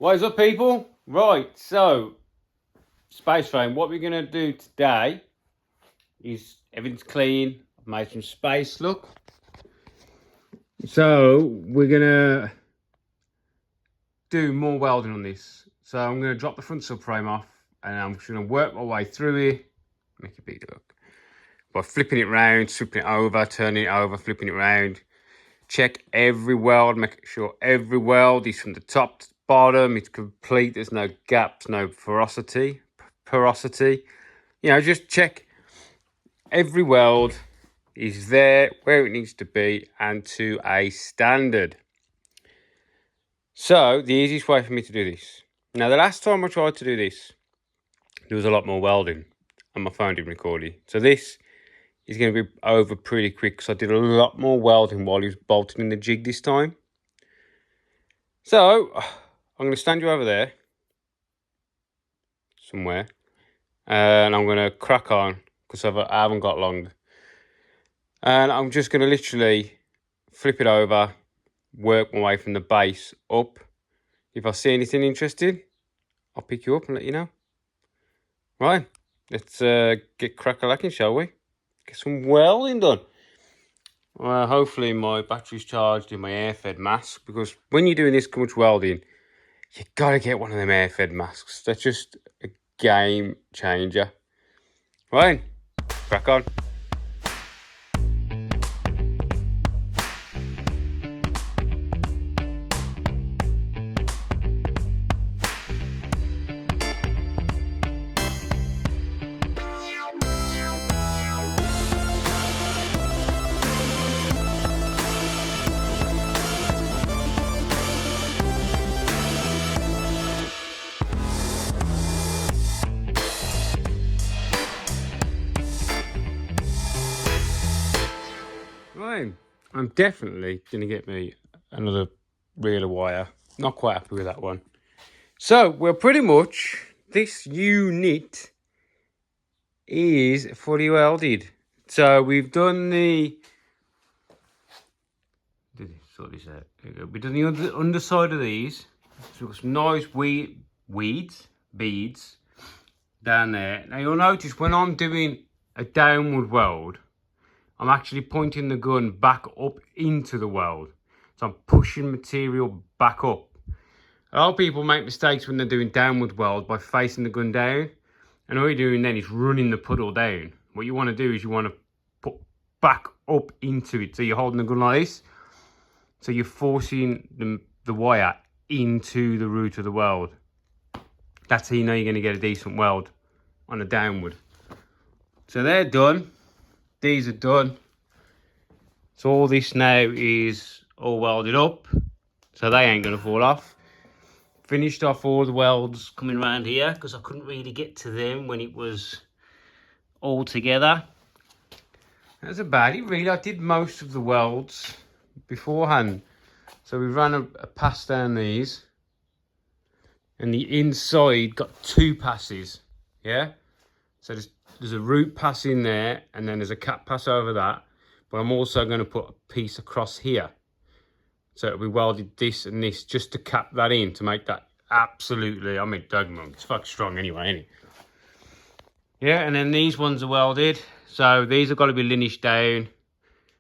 What is up, people? Right, so space frame. What we're gonna do today is everything's clean. I've made some space. Look. So we're gonna do more welding on this. So I'm gonna drop the front subframe off, and I'm just gonna work my way through it. Make it big, look. By flipping it round, flipping it over, turning it over, flipping it round. Check every weld, make sure every weld is from the top to the bottom, it's complete, there's no gaps, no porosity. You know, just check every weld is there where it needs to be and to a standard. So, the easiest way for me to do this. Now, the last time I tried to do this, there was a lot more welding and my phone didn't record it. So this is going to be over pretty quick because I did a lot more welding while he was bolting in the jig this time. So I'm going to stand you over there somewhere and I'm going to crack on because I haven't got long. And I'm just going to literally flip it over, work my way from the base up. If I see anything interesting, I'll pick you up and let you know. Right, let's get crack-a-lacking, shall we? Get some welding done. Hopefully my battery's charged in my air-fed mask, because when you're doing this much welding, you gotta get one of them air-fed masks. They're just a game changer. Right, crack on. Right, I'm definitely gonna get me another reel of wire. Not quite happy with that one. So we're pretty much, this unit is fully welded. So we've done the, sort this out. There we go. We've done the underside of these. So we've got some nice beads down there. Now you'll notice when I'm doing a downward weld, I'm actually pointing the gun back up into the weld. So I'm pushing material back up. A lot of people make mistakes when they're doing downward weld by facing the gun down. And all you're doing then is running the puddle down. What you want to do is you want to put back up into it. So you're holding the gun like this. So you're forcing the wire into the root of the weld. That's how you know you're going to get a decent weld on a downward. So they're done. These are done. So all this now is all welded up. So they ain't going to fall off. Finished off all the welds coming around here because I couldn't really get to them when it was all together. That's about it really. I did most of the welds beforehand. So we ran a pass down these. And the inside got 2 passes. Yeah? So there's a root pass in there, and then there's a cap pass over that. But I'm also going to put a piece across here. So it'll be welded this and this just to cap that in, to make that absolutely, I mean, don't get me wrong, it's fucking strong anyway, ain't it? Yeah, and then these ones are welded. So these have got to be lineaged down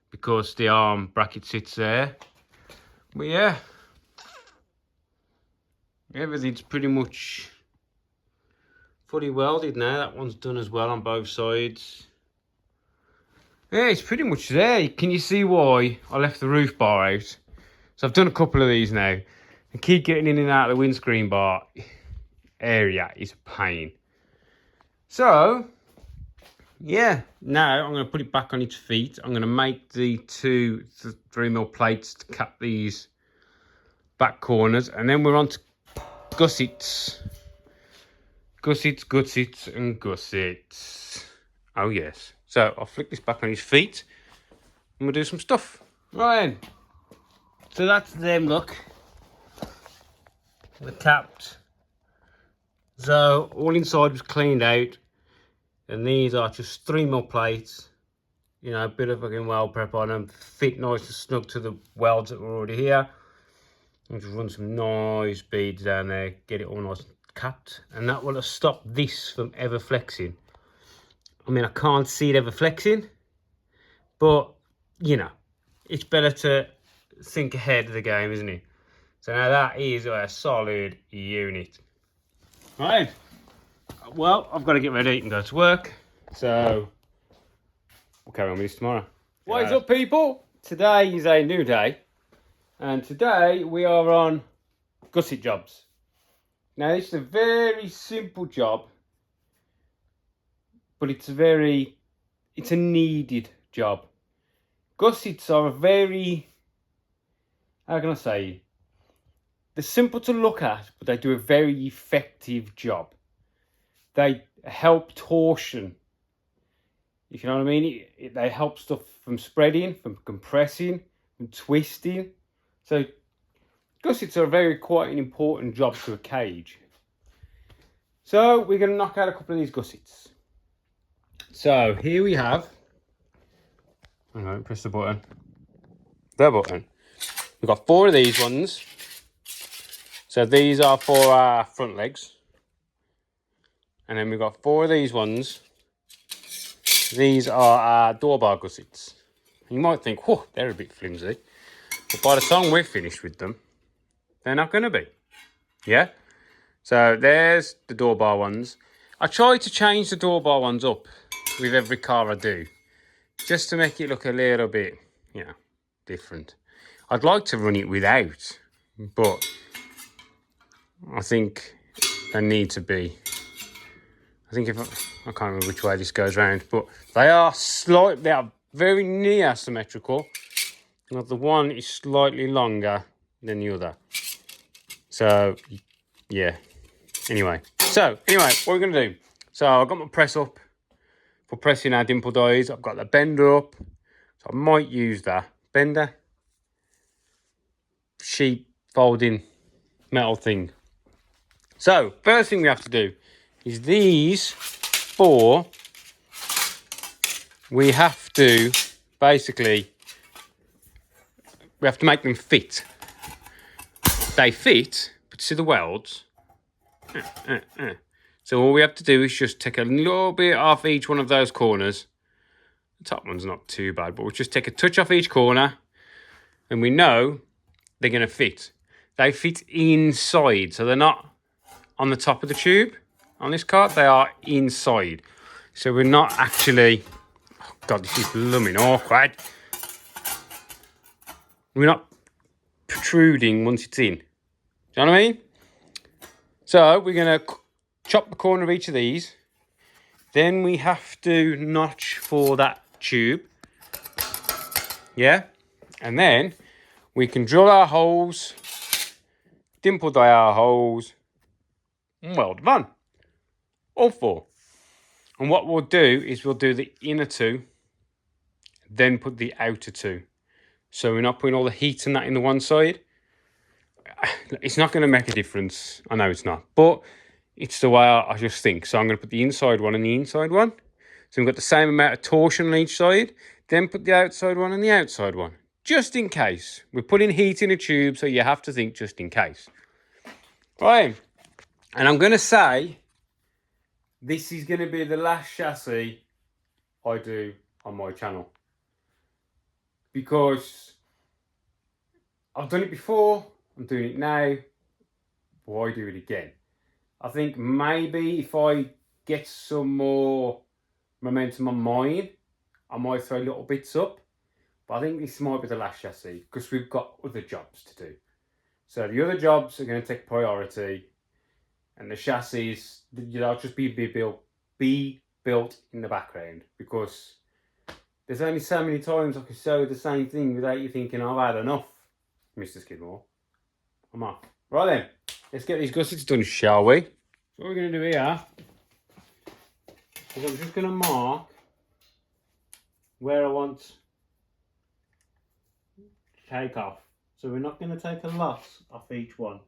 because the arm bracket sits there. But yeah, everything's pretty much fully welded now. That one's done as well on both sides. Yeah, it's pretty much there. Can you see why I left the roof bar out? So I've done a couple of these now. And keep getting in and out of the windscreen bar area is a pain. So, yeah, now I'm going to put it back on its feet. I'm going to make the 2 3mm plates to cap these back corners. And then we're on to gussets. Gussets, and gussets. Oh, yes. So I'll flick this back on his feet and we'll do some stuff. Right. So that's them, look. They're tapped. So all inside was cleaned out. And these are just 3mm plates. You know, a bit of fucking weld prep on them. Fit nice and snug to the welds that were already here. I'll just run some nice beads down there, get it all nice and capped, and that will stop this from ever flexing. I mean, I can't see it ever flexing, but you know, it's better to think ahead of the game, isn't it? So now that is a solid unit. Right, well, I've got to get ready and go to work, so we'll carry on with this tomorrow. What is up, people? Today is a new day, and today we are on gusset jobs. Now, this is a very simple job, but it's a needed job. Gussets are a very, how can I say, they're simple to look at, but they do a very effective job. They help torsion, if you know what I mean. They help stuff from spreading, from compressing, from twisting. So gussets are quite an important job to a cage. So we're going to knock out a couple of these gussets. So here we have, hang on, press the button. We've got 4 of these ones. So these are for our front legs. And then we've got 4 of these ones. These are our door-bar gussets. You might think, whoa, they're a bit flimsy. But by the time we're finished with them, they're not going to be. Yeah? So there's the door-bar ones. I try to change the door-bar ones up with every car I do, just to make it look a little bit, you know, different. I'd like to run it without, but I think they need to be. I think I can't remember which way this goes round, but they are very near symmetrical. Now the one is slightly longer than the other. So yeah. Anyway, what we're gonna do. So I've got my press up for pressing our dimple dies. I've got the bender up, so I might use that bender sheet folding metal thing. So first thing we have to do is these 4. We have to make them fit. They fit, but see the welds. So all we have to do is just take a little bit off each one of those corners. The top one's not too bad, but we'll just take a touch off each corner, and we know they're going to fit. They fit inside, so they're not on the top of the tube on this cart. They are inside. So we're not actually... Oh God, this is blooming awkward. We're not protruding once it's in. Do you know what I mean? So we're going to chop the corner of each of these. Then we have to notch for that tube. Yeah? And then we can drill our holes, dimple die our holes, and weld them on. All 4. And what we'll do is we'll do the inner 2, then put the outer 2. So we're not putting all the heat and that in the one side. It's not going to make a difference. I know it's not, but it's the way I just think. So I'm going to put the inside one and the inside one. So we've got the same amount of torsion on each side. Then put the outside one and the outside one. Just in case. We're putting heat in a tube, so you have to think just in case. Right. And I'm going to say this is going to be the last chassis I do on my channel. Because I've done it before. I'm doing it now. Why do it again? I think maybe if I get some more momentum on mine, I might throw little bits up. But I think this might be the last chassis because we've got other jobs to do. So the other jobs are going to take priority, and the chassis, they'll just be built in the background, because there's only so many times I can show the same thing without you thinking I've had enough, Mr. Skidmore. I'm off. Right then, let's get these gussets done, shall we? So what we're going to do here is I'm just going to mark where I want to take off. So we're not going to take a lot off each one.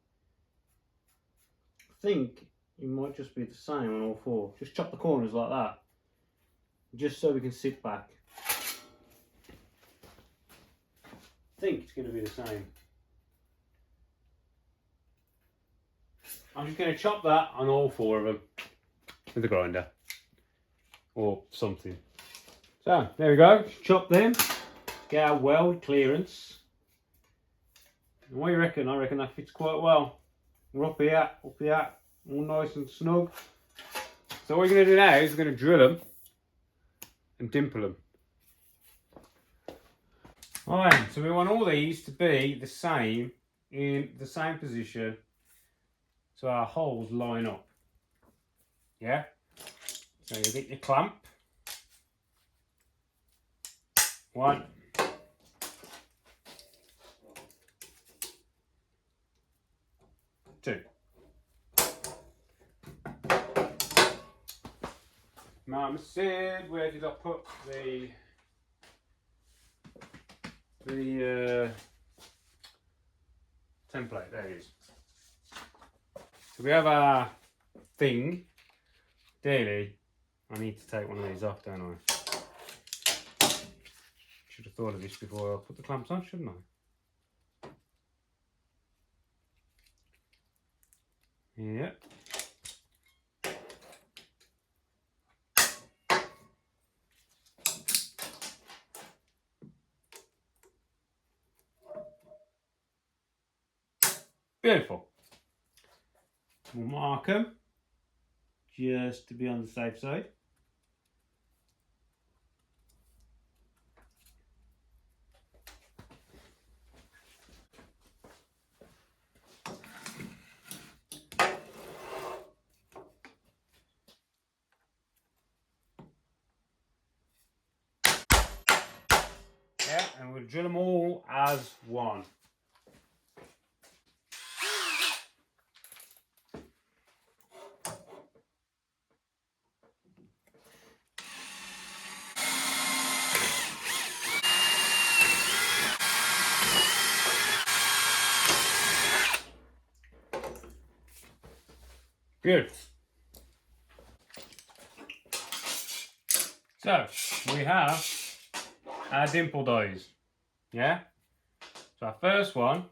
I think it might just be the same on all 4. Just chop the corners like that, just so we can sit back. I think it's going to be the same. I'm just going to chop that on all 4 of them with a grinder or something. So there we go, chop them, get our weld clearance. And what do you reckon? I reckon that fits quite well. We're up here, all nice and snug. So what we're going to do now is we're going to drill them and dimple them. Alright, so we want all these to be the same, in the same position, so our holes line up. Yeah? So you get your clamp. 1. 2. Mama said, where did I put the template? There it is. So we have our thing. Daily, I need to take one of these off, don't I? Should have thought of this before I put the clamps on, shouldn't I? Yeah. Beautiful. We'll mark them just to be on the safe side. Yeah, and we'll drill them all as one. Good. So we have our dimple dies. Yeah. So our first one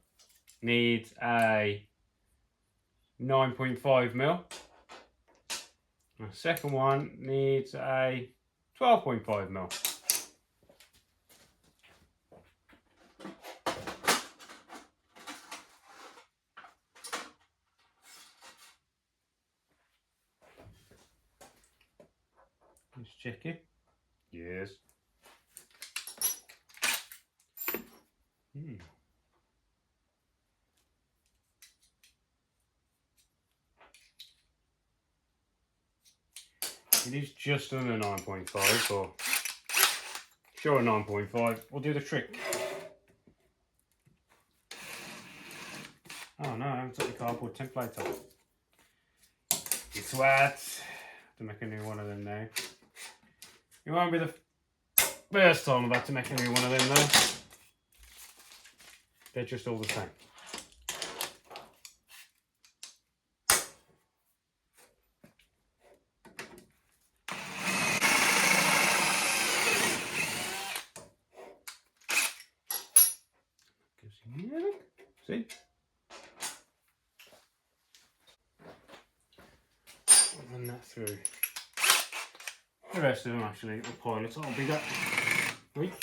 needs a 9.5mm. The second one needs a 12.5mm. Just check it. Yes. It is just under 9.5, but sure 9.5 will do the trick. Oh no, I haven't took the cardboard template off. It's wet. To make a new one of them now. It won't be the first time I've had to make a new one of them though. They're just all the same. See? Run that through. The rest of them actually, the pilots are bigger. Right.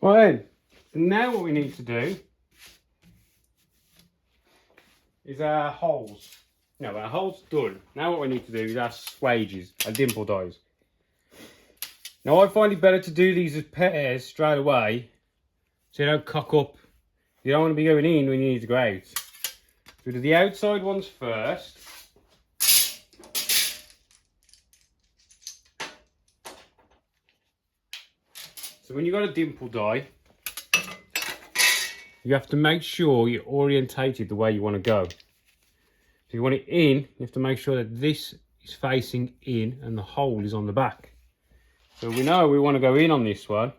Right, so now what we need to do is our holes. No, our holes done. Now what we need to do is our swages, our dimple dies. Now I find it better to do these as pairs straight away, so you don't cock up. You don't want to be going in when you need to go out. So we do the outside ones first. So when you've got a dimple die, you have to make sure you're orientated the way you want to go. If you want it in, you have to make sure that this is facing in and the hole is on the back. So we know we want to go in on this one.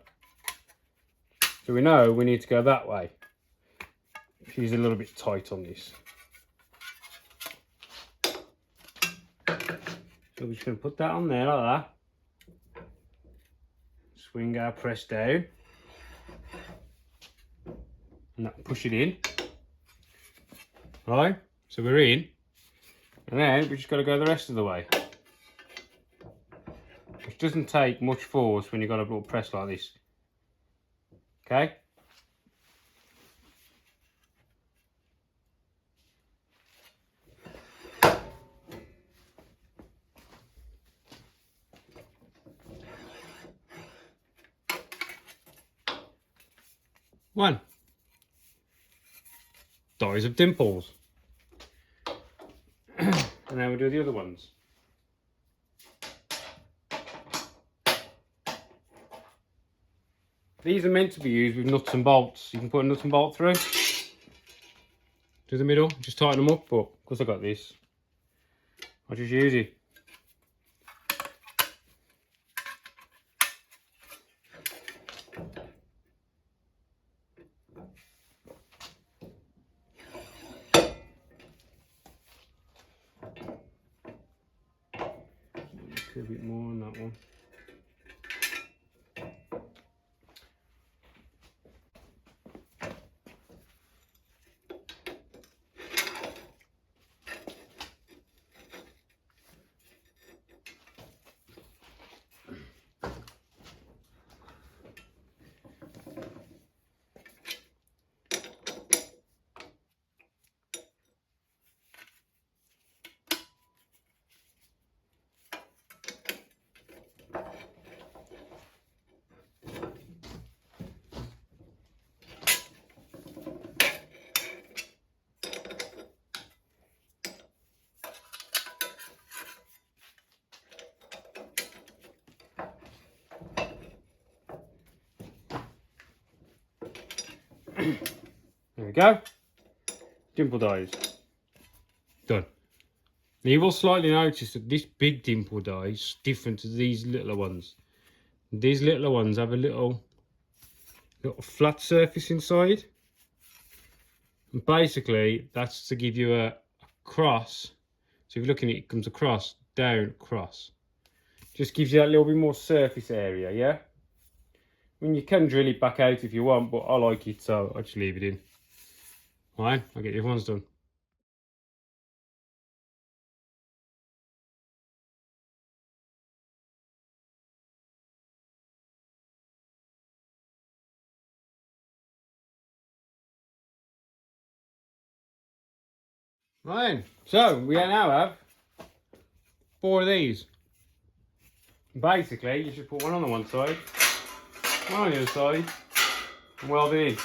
So we know we need to go that way. She's a little bit tight on this. So we're just going to put that on there like that. Swing our press down. And that, push it in. Right, so we're in. And then we just got to go the rest of the way. Which doesn't take much force when you've got a little press like this. Okay? One. Dies of dimples. And then we'll do the other ones. These are meant to be used with nuts and bolts. You can put a nut and bolt through to the middle, just tighten them up, but because I got this, I'll just use it. A bit more on that one. There we go. Dimple dies. Done. Now you will slightly notice that this big dimple die is different to these littler ones. These littler ones have a little flat surface inside. And basically that's to give you a cross. So if you're looking at it, it comes across, down, across. Just gives you that little bit more surface area, yeah? I mean, you can drill it back out if you want, but I like it, so I'll just leave it in. Alright, I'll get the other ones done. Right, so we now have 4 of these. Basically, you should put one on the one side, one on the other side, and weld it in.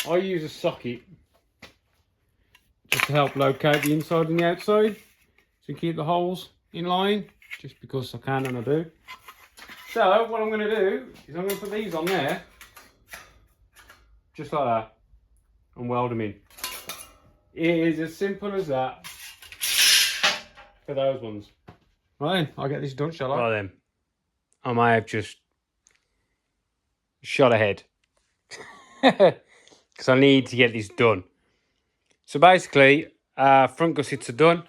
I use a socket just to help locate the inside and the outside, to keep the holes in line, just because I can and I do. So what I'm going to do is I'm going to put these on there, just like that, and weld them in. It is as simple as that for those ones. Right then, I'll get this done, shall I? Right then, I may have just shot ahead because I need to get this done. So basically, front gussets are done.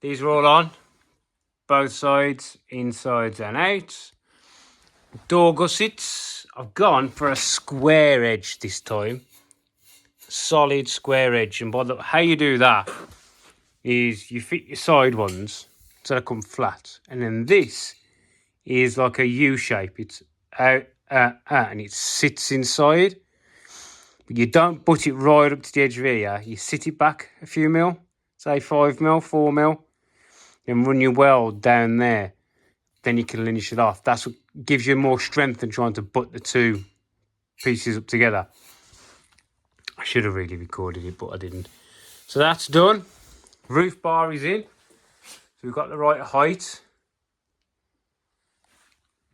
These are all on, both sides, insides and outs. Door gussets, I've gone for a square edge this time. Solid square edge, and how you do that is you fit your side ones so they come flat, and then this is like a U shape. It's out and it sits inside. But you don't put it right up to the edge of here. You sit it back a few mil, say 5 mil, 4 mil, then run your weld down there. Then you can finish it off. That's what gives you more strength than trying to butt the two pieces up together. I should have really recorded it, but I didn't. So that's done. Roof bar is in. So we've got the right height.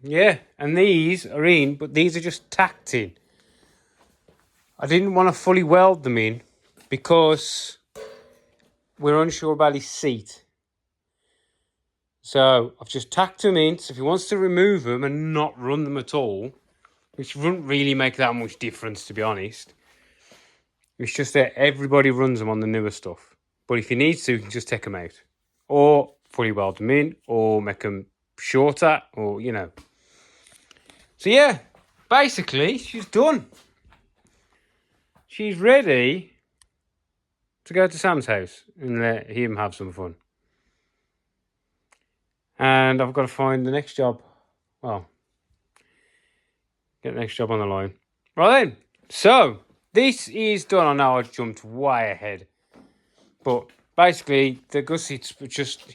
Yeah, and these are in, but these are just tacked in. I didn't want to fully weld them in because we're unsure about his seat. So I've just tacked them in. So if he wants to remove them and not run them at all, which wouldn't really make that much difference, to be honest. It's just that everybody runs them on the newer stuff. But if he needs to, he can just take them out. Or fully weld them in, or make them shorter, or, you know. So yeah, basically, she's done. She's ready to go to Sam's house and let him have some fun. And I've got to find the next job. Well, get the next job on the line. Right then. So, this is done. I know I jumped way ahead. But basically, the gussets were just...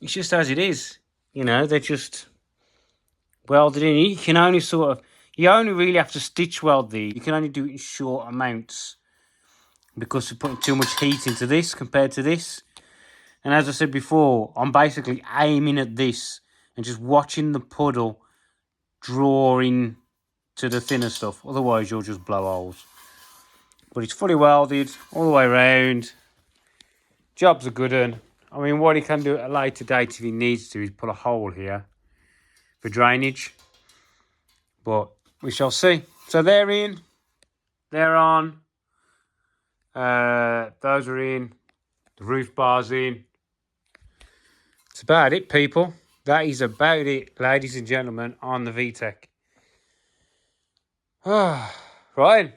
It's just as it is. You know, they're just welded in. You can only sort of... You only really have to stitch weld these. You can only do it in short amounts. Because we're putting too much heat into this compared to this. And as I said before, I'm basically aiming at this and just watching the puddle drawing to the thinner stuff. Otherwise, you'll just blow holes. But it's fully welded all the way around. Job's a good one. I mean, what he can do at a later date if he needs to is put a hole here for drainage. But we shall see. So they're in. They're on. Those are in. The roof bar's in. That's about it, people. That is about it, ladies and gentlemen, on the vtec. Right.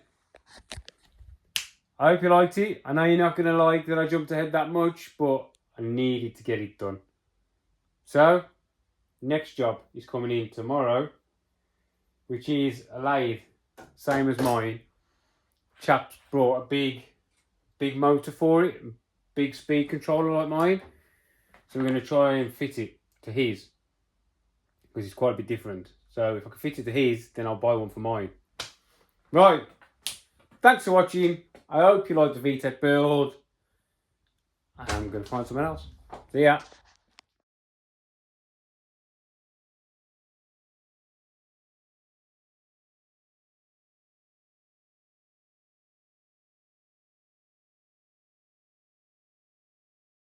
I hope you liked it. I know you're not going to like that I jumped ahead that much, but I needed to get it done. So, next job is coming in tomorrow, which is a lathe, same as mine. Chap's brought a big motor for it, big speed controller like mine. So we're going to try and fit it to his, because it's quite a bit different. So if I can fit it to his, then I'll buy one for mine. Right. Thanks for watching. I hope you liked the vtec build. I'm going to find someone else. See ya.